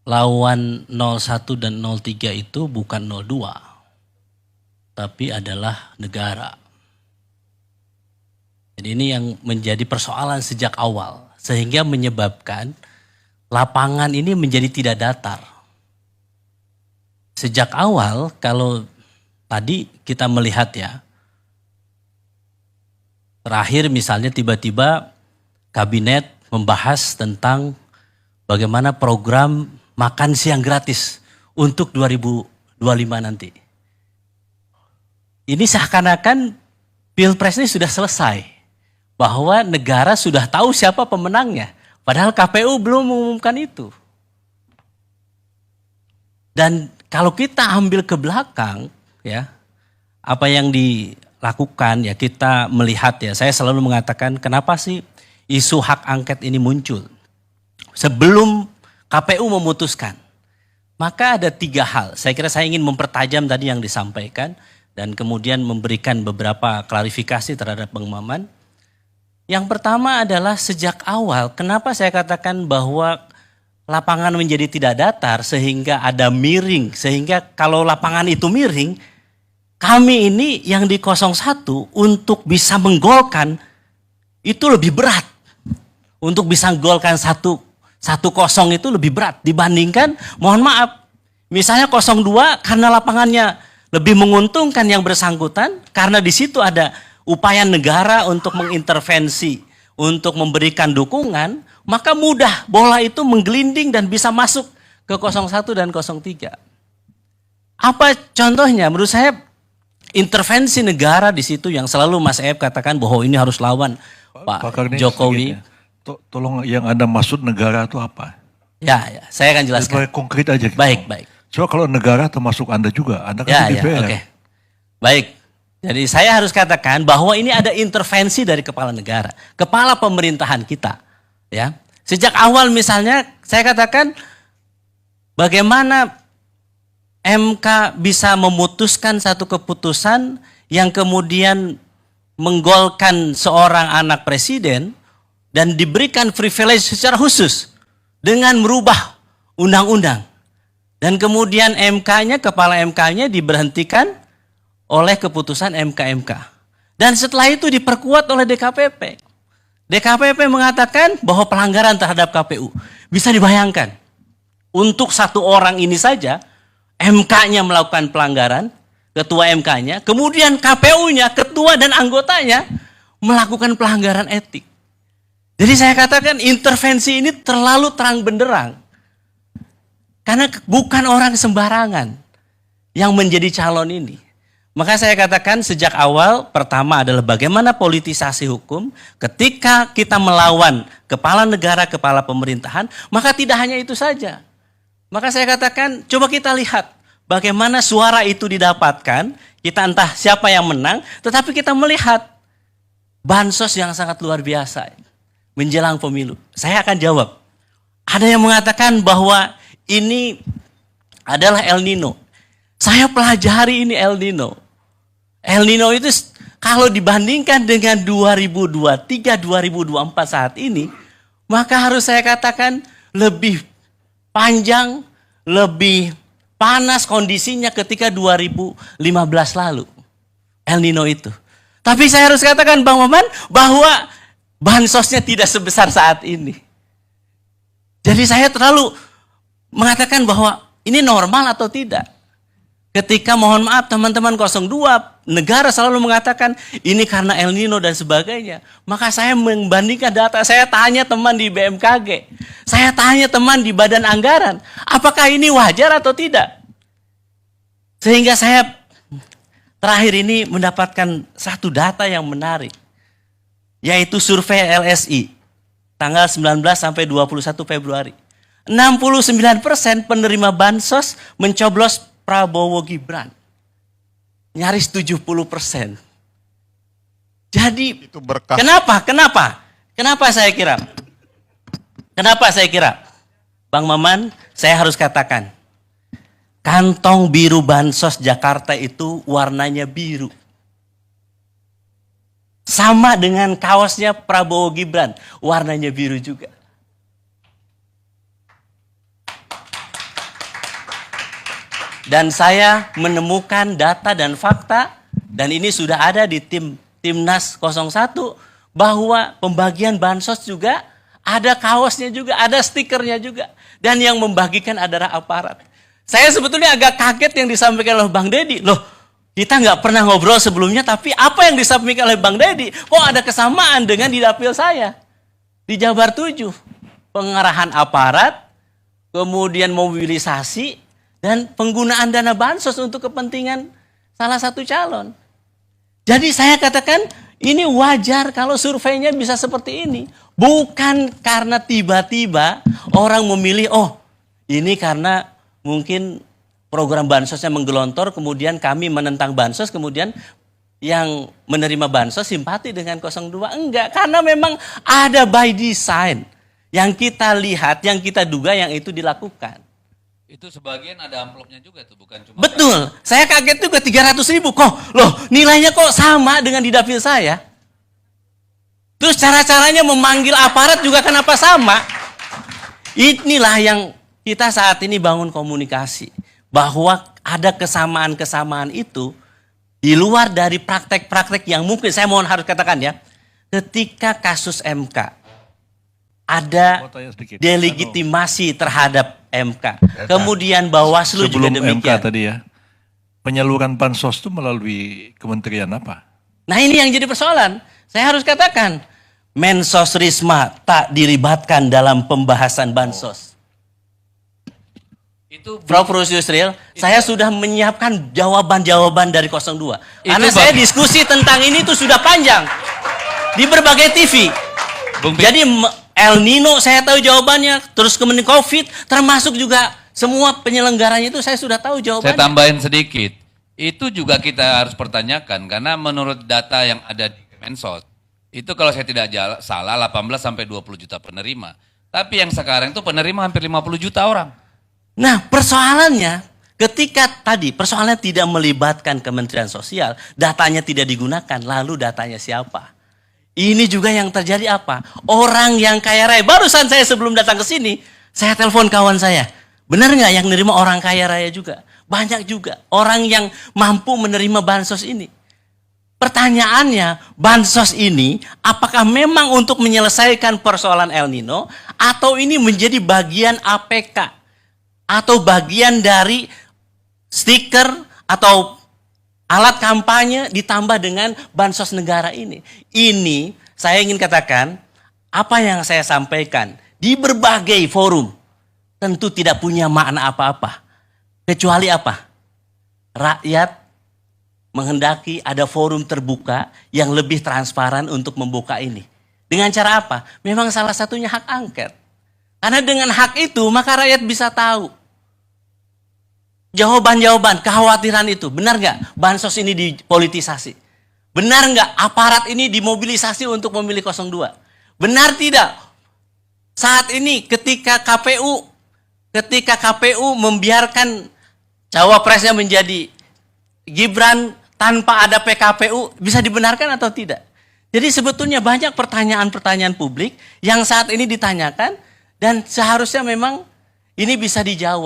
lawan 01 dan 03 itu bukan 02, tapi adalah negara. Jadi ini yang menjadi persoalan sejak awal, sehingga menyebabkan lapangan ini menjadi tidak datar. Sejak awal, kalau tadi kita melihat ya, terakhir misalnya tiba-tiba kabinet membahas tentang bagaimana program makan siang gratis untuk 2025 nanti. Ini seakan-akan Pilpres ini sudah selesai, bahwa negara sudah tahu siapa pemenangnya, padahal KPU belum mengumumkan itu. Dan kalau kita ambil ke belakang, ya, apa yang dilakukan, ya kita melihat ya, saya selalu mengatakan kenapa sih isu hak angket ini muncul sebelum KPU memutuskan. Maka ada 3 hal. Saya kira saya ingin mempertajam tadi yang disampaikan dan kemudian memberikan beberapa klarifikasi terhadap Bang Maman. Yang pertama adalah sejak awal, kenapa saya katakan bahwa lapangan menjadi tidak datar sehingga ada miring. Sehingga kalau lapangan itu miring, kami ini yang di 01 untuk bisa menggolkan itu lebih berat. Untuk bisa menggolkan 1-0 itu lebih berat dibandingkan, mohon maaf, misalnya 02 karena lapangannya lebih menguntungkan yang bersangkutan, karena di situ ada upaya negara untuk mengintervensi, untuk memberikan dukungan, maka mudah bola itu menggelinding dan bisa masuk ke 01 dan 03. Apa contohnya? Menurut saya intervensi negara di situ yang selalu Mas Ep katakan bahwa ini harus lawan Pak Jokowi. Tolong yang Anda maksud negara itu apa? Ya, saya akan jelaskan. Supaya konkret aja. Gitu. Baik. Coba kalau negara termasuk Anda juga, Anda kan DPR. Okay. Baik, jadi saya harus katakan bahwa ini ada intervensi dari kepala negara, kepala pemerintahan kita. Ya, sejak awal misalnya saya katakan bagaimana MK bisa memutuskan satu keputusan yang kemudian menggolkan seorang anak presiden dan diberikan privilege secara khusus dengan merubah undang-undang. Dan kemudian MK-nya, kepala MK-nya diberhentikan oleh keputusan MK-MK. Dan setelah itu diperkuat oleh DKPP. DKPP mengatakan bahwa pelanggaran terhadap KPU. Bisa dibayangkan, untuk satu orang ini saja, MK-nya melakukan pelanggaran, ketua MK-nya, kemudian KPU-nya, ketua dan anggotanya melakukan pelanggaran etik. Jadi saya katakan intervensi ini terlalu terang benderang. Karena bukan orang sembarangan yang menjadi calon ini. Maka saya katakan sejak awal, pertama adalah bagaimana politisasi hukum ketika kita melawan kepala negara, kepala pemerintahan, maka tidak hanya itu saja. Maka saya katakan, coba kita lihat bagaimana suara itu didapatkan, kita entah siapa yang menang, tetapi kita melihat bansos yang sangat luar biasa menjelang pemilu. Saya akan jawab. Ada yang mengatakan bahwa ini adalah El Nino. Saya pelajari ini El Nino. El Nino itu kalau dibandingkan dengan 2023, 2024 saat ini, maka harus saya katakan lebih panjang, lebih panas kondisinya ketika 2015 lalu. El Nino itu. Tapi saya harus katakan Bang Maman bahwa bansosnya tidak sebesar saat ini. Jadi saya terlalu mengatakan bahwa ini normal atau tidak. Ketika mohon maaf teman-teman 02, negara selalu mengatakan ini karena El Nino dan sebagainya. Maka saya membandingkan data, saya tanya teman di BMKG. Saya tanya teman di Badan Anggaran, apakah ini wajar atau tidak? Sehingga saya terakhir ini mendapatkan satu data yang menarik. Yaitu survei LSI tanggal 19 sampai 21 Februari. 69% penerima bansos mencoblos Prabowo Gibran. Nyaris 70%. Jadi itu berkah. Kenapa saya kira? Bang Maman, saya harus katakan. Kantong biru bansos Jakarta itu warnanya biru. Sama dengan kaosnya Prabowo Gibran, warnanya biru juga. Dan saya menemukan data dan fakta, dan ini sudah ada di Timnas 01, bahwa pembagian bansos juga ada kaosnya juga, ada stikernya juga. Dan yang membagikan adalah aparat. Saya sebetulnya agak kaget yang disampaikan oleh Bang Deddy. Loh, kita nggak pernah ngobrol sebelumnya, tapi apa yang disampaikan oleh Bang Deddy? Kok ada kesamaan dengan di dapil saya? Di Jabar 7. Pengerahan aparat, kemudian mobilisasi, dan penggunaan dana bansos untuk kepentingan salah satu calon. Jadi saya katakan, ini wajar kalau surveinya bisa seperti ini. Bukan karena tiba-tiba orang memilih, oh ini karena mungkin program bansosnya menggelontor, kemudian kami menentang bansos, kemudian yang menerima bansos simpati dengan 02. Enggak, karena memang ada by design. Yang kita lihat, yang kita duga yang itu dilakukan. Itu sebagian ada amplopnya juga tuh, bukan cuma... Betul, saya kaget juga 300.000. Kok, loh nilainya kok sama dengan di dapil saya? Terus cara-caranya memanggil aparat juga kenapa sama? Inilah yang kita saat ini bangun komunikasi. Bahwa ada kesamaan-kesamaan itu di luar dari praktek-praktek yang mungkin, saya mohon harus katakan ya, ketika kasus MK, ada delegitimasi terhadap MK. Kemudian Bawaslu juga demikian. Sebelum MK tadi ya, penyaluran bansos itu melalui kementerian apa? Nah ini yang jadi persoalan. Saya harus katakan, Mensos Risma tak dilibatkan dalam pembahasan bansos. Prof. Yusril, saya sudah menyiapkan jawaban-jawaban dari 02. Karena saya diskusi tentang ini itu sudah panjang. Di berbagai TV. Jadi El Nino saya tahu jawabannya, terus kemudian COVID, termasuk juga semua penyelenggaranya itu saya sudah tahu jawabannya. Saya tambahin sedikit, itu juga kita harus pertanyakan, karena menurut data yang ada di Kemensos, itu kalau saya tidak salah 18 sampai 20 juta penerima. Tapi yang sekarang itu penerima hampir 50 juta orang. Nah persoalannya, ketika tadi persoalannya tidak melibatkan Kementerian Sosial, datanya tidak digunakan, lalu datanya siapa? Ini juga yang terjadi apa? Orang yang kaya raya. Barusan saya sebelum datang ke sini, saya telepon kawan saya. Benar nggak yang menerima orang kaya raya juga? Banyak juga orang yang mampu menerima bansos ini. Pertanyaannya, bansos ini apakah memang untuk menyelesaikan persoalan El Nino atau ini menjadi bagian APK atau bagian dari stiker atau alat kampanye ditambah dengan bansos negara ini. Ini saya ingin katakan, apa yang saya sampaikan di berbagai forum tentu tidak punya makna apa-apa. Kecuali apa? Rakyat menghendaki ada forum terbuka yang lebih transparan untuk membuka ini. Dengan cara apa? Memang salah satunya hak angket. Karena dengan hak itu maka rakyat bisa tahu jawaban-jawaban, kekhawatiran itu. Benar nggak bansos ini dipolitisasi? Benar nggak aparat ini dimobilisasi untuk memilih 02? Benar tidak? Saat ini ketika KPU membiarkan cawapresnya menjadi Gibran tanpa ada PKPU, bisa dibenarkan atau tidak? Jadi sebetulnya banyak pertanyaan-pertanyaan publik yang saat ini ditanyakan dan seharusnya memang ini bisa dijawab.